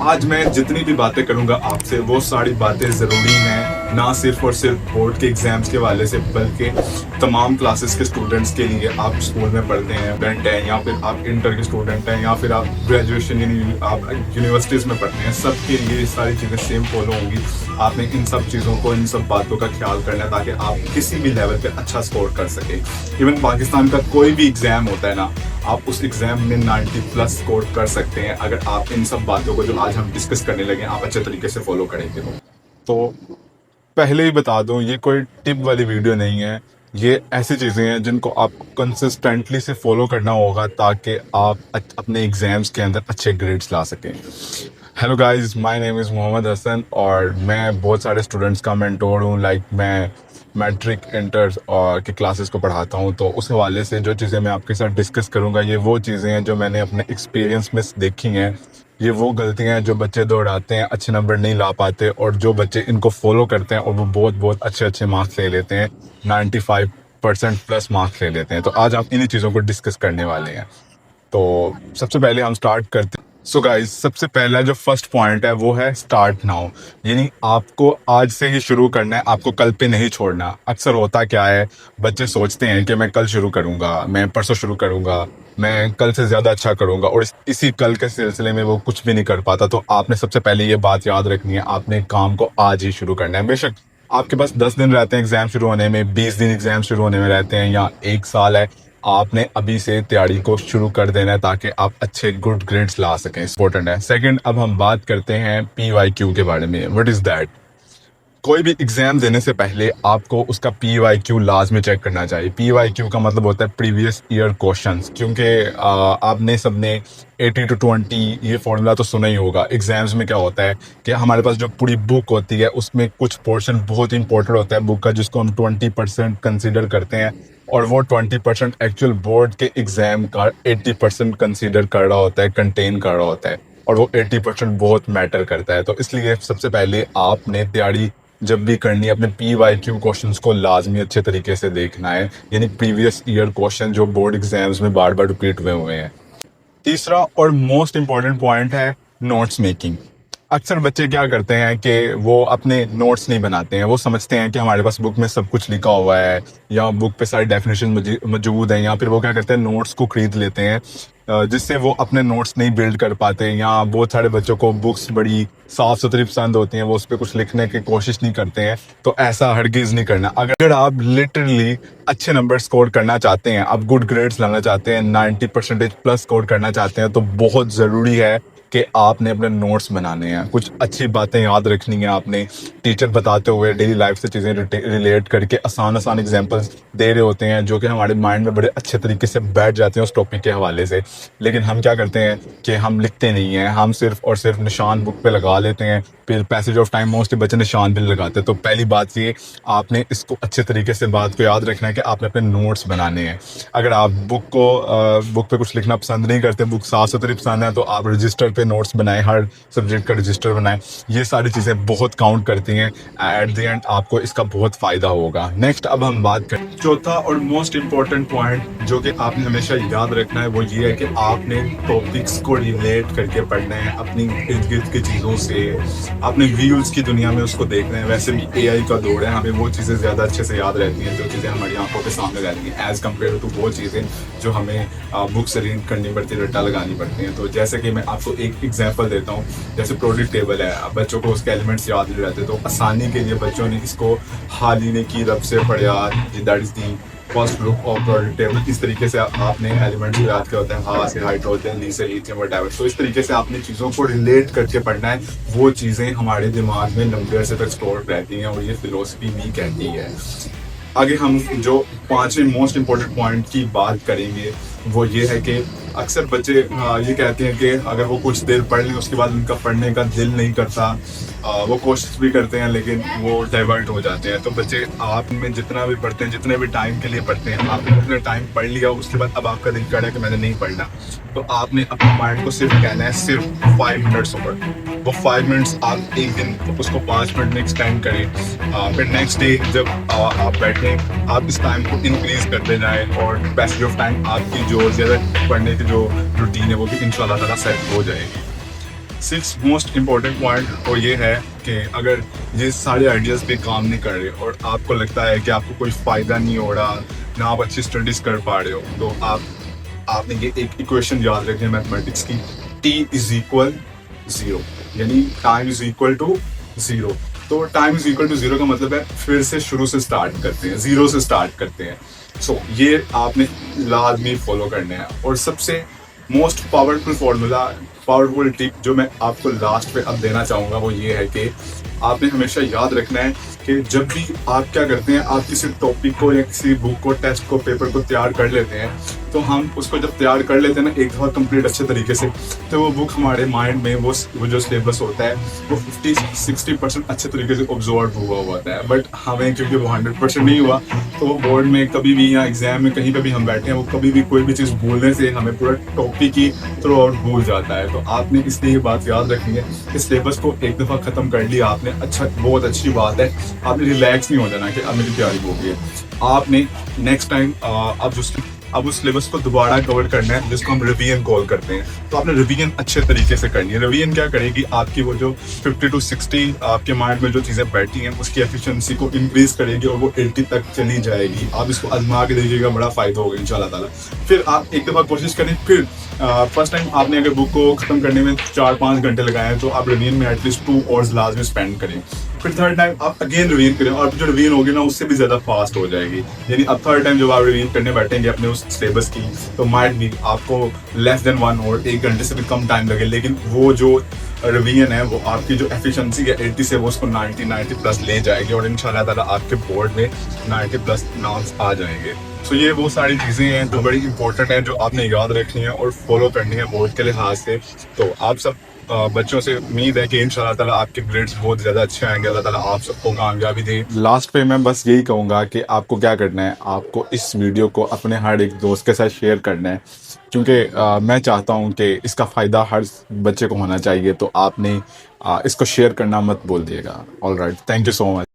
आज मैं जितनी भी बातें करूंगा आपसे वो सारी बातें ज़रूरी हैं, ना सिर्फ और सिर्फ बोर्ड के एग्ज़ाम्स के वाले से, बल्कि तमाम क्लासेस के स्टूडेंट्स के लिए। आप स्कूल में पढ़ते हैं, स्टूडेंट हैं, या फिर आप इंटर के स्टूडेंट हैं, या फिर आप ग्रेजुएशन यानी आप यूनिवर्सिटीज़ में पढ़ते हैं, सबके लिए ये सारी चीज़ें सेम फॉलो होंगी। आपने इन सब चीज़ों को, इन सब बातों का ख्याल करना है ताकि आप किसी भी लेवल पे अच्छा स्कोर कर सकें। इवन पाकिस्तान का कोई भी एग्ज़ाम होता है ना, आप उस एग्ज़ाम में 90 प्लस स्कोर कर सकते हैं अगर आप इन सब बातों को जो आज हम डिस्कस करने लगे आप अच्छे तरीके से फॉलो करेंगे। तो पहले ही बता दूं, ये कोई टिप वाली वीडियो नहीं है। ये ऐसी चीज़ें हैं जिनको आपको कंसिस्टेंटली से फॉलो करना होगा ताकि आप अपने एग्ज़ाम्स के अंदर अच्छे ग्रेड्स ला सकें। Hello guys, my name is Mohammed Hasan और मैं बहुत सारे स्टूडेंट्स का मेंटोर हूँ। मैं मैट्रिक इंटर और की क्लासेस को पढ़ाता हूँ। तो उस हवाले से जो चीज़ें मैं आपके साथ डिस्कस करूँगा, ये वो चीज़ें हैं जो मैंने अपने एक्सपीरियंस में देखी हैं। ये वो गलतियां हैं जो बच्चे दोहराते हैं, अच्छे नंबर नहीं ला पाते, और जो बच्चे इनको फॉलो करते हैं और वो बहुत बहुत अच्छे अच्छे मार्क्स ले लेते हैं, 95% प्लस मार्क्स ले लेते हैं। तो आज आप इन्हीं चीज़ों को डिस्कस करने वाले हैं। तो सबसे पहले हम स्टार्ट करते हैं। सो गाइस, सबसे पहला जो फर्स्ट पॉइंट है वो है स्टार्ट नाउ। यानी आपको आज से ही शुरू करना है, आपको कल पे नहीं छोड़ना। अक्सर होता क्या है, बच्चे सोचते हैं कि मैं कल शुरू करूंगा, मैं परसों शुरू करूंगा, मैं कल से ज़्यादा अच्छा करूंगा, और इसी कल के सिलसिले में वो कुछ भी नहीं कर पाता। तो आपने सबसे पहले ये बात याद रखनी है, आपने काम को आज ही शुरू करना है। बेशक आपके पास 10 दिन रहते हैं एग्ज़ाम शुरू होने में, 20 दिन एग्ज़ाम शुरू होने में रहते हैं, या 1 साल है, आपने अभी से तैयारी को शुरू कर देना है ताकि आप अच्छे गुड ग्रेड्स ला सकें। इंपॉर्टेंट है। सेकंड, अब हम बात करते हैं PYQ के बारे में। What is that? कोई भी एग्जाम देने से पहले आपको उसका PYQ लाजमी चेक करना चाहिए। PYQ का मतलब होता है प्रीवियस ईयर क्वेश्चंस, क्योंकि आपने सबने 80-20 ये फॉर्मूला तो सुना ही होगा। एग्जाम्स में क्या होता है कि हमारे पास जो पूरी बुक होती है उसमें कुछ पोर्शन बहुत इंपॉर्टेंट होता है बुक का, जिसको हम 20% कंसिडर करते हैं, और वो 20% एक्चुअल बोर्ड के एग्जाम का 80% कंसिडर कर रहा होता है, कंटेन कर रहा होता है, और वो 80% बहुत मैटर करता है। तो इसलिए सबसे पहले आपने तैयारी जब भी करनी है, अपने PYQ क्वेश्चंस को लाजमी अच्छे तरीके से देखना है, यानी प्रीवियस ईयर क्वेश्चन जो बोर्ड एग्जाम्स में बार बार रिपीट हुए हैं। तीसरा और मोस्ट इम्पॉर्टेंट पॉइंट है नोट्स मेकिंग। अक्सर बच्चे क्या करते हैं कि वो अपने नोट्स नहीं बनाते हैं। वो समझते हैं कि हमारे पास बुक में सब कुछ लिखा हुआ है, या बुक पे सारी डेफिनेशन मौजूद हैं, या फिर वो क्या करते हैं, नोट्स को खरीद लेते हैं, जिससे वो अपने नोट्स नहीं बिल्ड कर पाते। या बहुत सारे बच्चों को बुक्स बड़ी साफ़ सुथरी पसंद होती हैं, वो उस पर कुछ लिखने की कोशिश नहीं करते हैं। तो ऐसा हरगिज़ नहीं करना। अगर आप लिटरली अच्छे नंबर स्कोर करना चाहते हैं, आप गुड ग्रेड्स लाना चाहते हैं, 90% प्लस स्कोर करना चाहते हैं, तो बहुत ज़रूरी है कि आपने अपने नोट्स बनाने हैं। कुछ अच्छी बातें याद रखनी है आपने। टीचर बताते हुए डेली लाइफ से चीज़ें रिलेट करके आसान आसान एग्जांपल्स दे रहे होते हैं, जो कि हमारे माइंड में बड़े अच्छे तरीके से बैठ जाते हैं उस टॉपिक के हवाले से। लेकिन हम क्या करते हैं कि हम लिखते नहीं हैं, हम सिर्फ और सिर्फ निशान बुक पे लगा लेते हैं। फिर पैसेज ऑफ टाइम मोस्टली बच्चे निशान भी नहीं लगाते। तो पहली बात ये, आपने इसको अच्छे तरीके से बात को याद रखना है कि आपने अपने नोट्स बनाने हैं। अगर आप बुक पे कुछ लिखना पसंद नहीं करते, बुक साफ सुथरी पसंद है, तो आप रजिस्टर पे नोट्स बनाएं, हर सब्जेक्ट का रजिस्टर बनाएं। ये सारी चीज़ें बहुत काउंट करती हैं। एट द एंड आपको इसका बहुत फ़ायदा होगा। नेक्स्ट, अब हम बात करें चौथा और मोस्ट इम्पॉर्टेंट पॉइंट जो कि आपने हमेशा याद रखना है, वो ये है कि आपने टॉपिक्स को रिलेट करके पढ़ना है अपनी इर्द गिर्द की चीज़ों से। आपने व्यूज़ की दुनिया में उसको देखना है। वैसे भी AI का दौर है, हमें वो चीज़ें ज़्यादा अच्छे से याद रहती हैं जो चीज़ें हमारी आंखों के सामने रहती हैं, एज़ कम्पेयर टू वो चीज़ें जो हमें बुक से रीड करनी पड़ती है, रट्टा लगानी पड़ती हैं। तो जैसे कि मैं आपको एक एग्जांपल देता हूँ, जैसे प्रोडक्ट टेबल है। अब बच्चों को उसके एलिमेंट्स याद नहीं रहते, तो आसानी के लिए बच्चों ने इसको हालिने की रब से पढ़ा, that is the first group of product table. इस तरीके से आपने एलिमेंट्स को याद किया होता है, हा से हाइड्रोजन, ली से लिथियम, व्हाटएवर। तो इस तरीके से आपने चीज़ों को रिलेट करके पढ़ना है। वो चीज़ें हमारे दिमाग में लंबे अरसे तक स्टोर रहती हैं, और ये फिलोसफी भी कहती है। आगे हम जो पांचवें मोस्ट इम्पोर्टेंट पॉइंट की बात करेंगे, वो ये है कि अक्सर बच्चे ये कहते हैं कि अगर वो कुछ देर पढ़ लें उसके बाद उनका पढ़ने का दिल नहीं करता। वो कोशिश भी करते हैं लेकिन वो डाइवर्ट हो जाते हैं। तो बच्चे, आप में जितना भी पढ़ते हैं, जितने भी टाइम के लिए पढ़ते हैं, आपने अपने टाइम पढ़ लिया, उसके बाद अब आपका दिल कर रहा है कि मैंने नहीं पढ़ना, तो आपने अपने माइंड को सिर्फ कहना है सिर्फ 5 मिनट्स और वो 5 मिनट्स आप एक दिन उसको 5 मिनट में एक्सटेंड करें। फिर नेक्स्ट डे जब आप बैठें, आप इस टाइम को इंक्रीज करते जाएं, और पैसेज ऑफ टाइम आपकी जो ज़्यादा पढ़ने की जो रूटीन है वो भी इंशाल्लाह ताला सेट हो जाएगी। सिक्स मोस्ट इम्पोर्टेंट पॉइंट और ये है कि अगर ये सारे आइडियाज़ पे काम नहीं कर रहे और आपको लगता है कि आपको कोई फ़ायदा नहीं हो रहा, ना आप अच्छी स्टडीज़ कर पा रहे हो, तो आपने ये एक इक्वेशन याद रखनी है मैथमेटिक्स की, t इज इक्वल 0, यानी टाइम इज इक्वल टू 0। तो टाइम इज इक्वल टू 0 का मतलब है फिर से शुरू से स्टार्ट करते हैं, 0 से स्टार्ट करते हैं। सो ये आपने लाजमी फॉलो करना है। और सबसे most powerful formula, powerful tip जो मैं आपको लास्ट पे अब देना चाहूँगा वो ये है कि आपने हमेशा याद रखना है कि जब भी आप क्या करते हैं, आप किसी टॉपिक को या किसी बुक को, टेस्ट को, पेपर को तैयार कर लेते हैं, तो हम उसको जब तैयार कर लेते हैं ना एक दफ़ा कंप्लीट अच्छे तरीके से, तो वो बुक हमारे माइंड में वो जो सिलेबस होता है वो 50-60% अच्छे तरीके से ऑब्जॉर्व हुआ होता है। बट हमें क्योंकि वो 100% नहीं हुआ, तो वो बोर्ड में कभी भी या एग्जाम में कहीं पे भी हम बैठे हैं, वो कभी भी कोई भी चीज़ भूलने से हमें पूरा टॉपिक ही थ्रू आउट भूल जाता है। तो आपने इसलिए ये बात याद रखनी है कि सिलेबस को एक दफ़ा ख़त्म कर लिया आपने, अच्छा बहुत अच्छी बात है, आपने रिलैक्स नहीं हो जाना कि अब मेरी तैयारी हो गई है। आपने नेक्स्ट टाइम अब उस सिलेबस को दोबारा कवर करना है, जिसको हम रिवीजन कॉल करते हैं। तो आपने रिवीजन अच्छे तरीके से करनी है। रिवीजन क्या करेगी, आपकी वो जो 50 to 60 आपके माइंड में जो चीज़ें बैठी हैं उसकी एफिशिएंसी को इंक्रीज करेगी और वो 80 तक चली जाएगी। आप इसको आजमा के देखिएगा, बड़ा फ़ायदा होगा इंशाल्लाह ताला। फिर आप एक दफ़ा कोशिश करें, फिर फर्स्ट टाइम आपने अगर बुक को ख़त्म करने में 4-5 घंटे लगाए हैं, तो आप रिवीजन में एटलीस्ट 2 आवर्स लाजमी स्पेंड करें। फिर थर्ड टाइम आप अगेन रिवीजन करें, और जो रिवीजन होगी ना उससे भी ज़्यादा फास्ट हो जाएगी। यानी अब थर्ड टाइम जब आप रिवीजन करने बैठेंगे अपने उस सिलेबस की, तो माइट भी आपको लेस देन 1 आवर, 1 घंटे से भी कम टाइम लगे, लेकिन वो जो रिवीजन है वो आपकी जो एफिशिएंसी है 80 से वो उसको 90 प्लस ले जाएगी और इंशाल्लाह ताला आपके बोर्ड में 90 प्लस मार्क्स आ जाएंगे। सो ये वो सारी चीज़ें हैं जो बड़ी इंपॉर्टेंट हैं, जो आपने याद रखनी है और फॉलो करनी है बोर्ड के लिहाज से। तो आप सब बच्चों से उम्मीद है कि इंशाल्लाह ताला आपके ग्रेड्स बहुत ज़्यादा अच्छे आएंगे, अल्लाह ताला आप सबको कामयाबी दे। लास्ट पे मैं बस यही कहूँगा कि आपको क्या करना है, आपको इस वीडियो को अपने हर एक दोस्त के साथ शेयर करना है, क्योंकि मैं चाहता हूँ कि इसका फ़ायदा हर बच्चे को होना चाहिए। तो आपने इसको शेयर करना मत बोल दिएगा। All right, thank you so much.